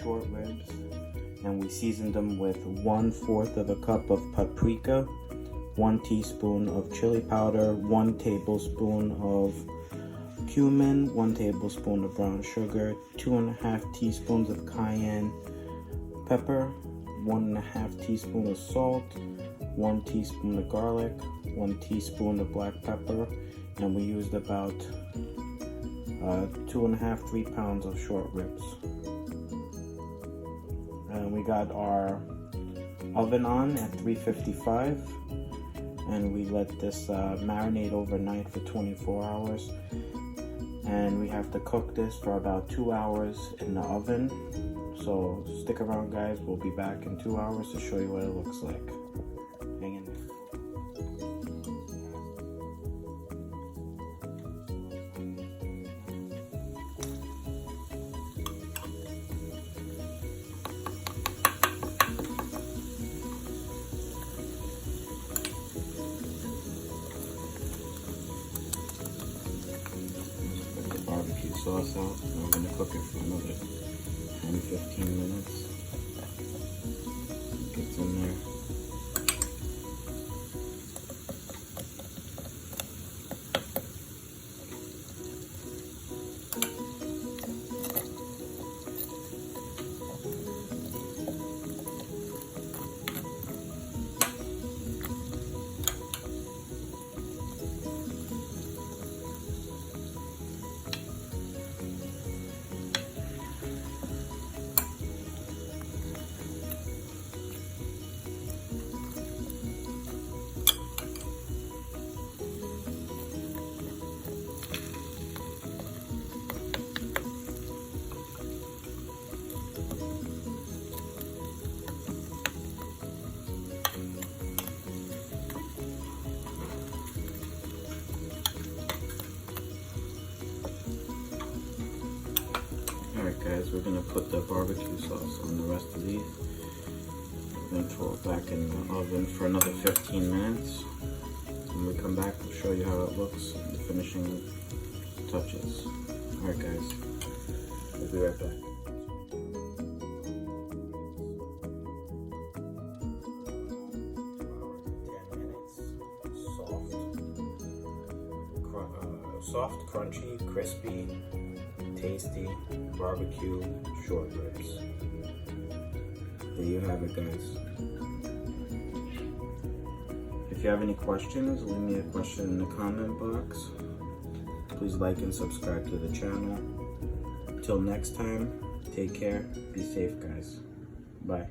short ribs, and we seasoned them with 1/4 of a cup of paprika, 1 teaspoon of chili powder, 1 tablespoon of cumin, 1 tablespoon of brown sugar, 2.5 teaspoons of cayenne pepper, 1.5 teaspoon of salt, 1 teaspoon of garlic, 1 teaspoon of black pepper, and we used about 2.5–3 pounds of short ribs. And we got our oven on at 355, and we let this marinate overnight for 24 hours. And we have to cook this for about 2 hours in the oven. So stick around, guys. We'll be back in 2 hours to show you what it looks like. Hang in there. Barbecue sauce out, and we're going to cook it for another 10–15 minutes. It gets in there. Alright guys, we're going to put the barbecue sauce on the rest of these. We're going to throw it back in the oven for another 15 minutes. When we come back, we'll show you how it looks, the finishing touches. Alright guys, we'll be right back. 10 minutes, soft, crunchy, crispy, tasty barbecue short ribs. There you have it, guys. If you have any questions, leave me a question in the comment box. Please like and subscribe to the channel. Till next time, take care, be safe, guys. Bye.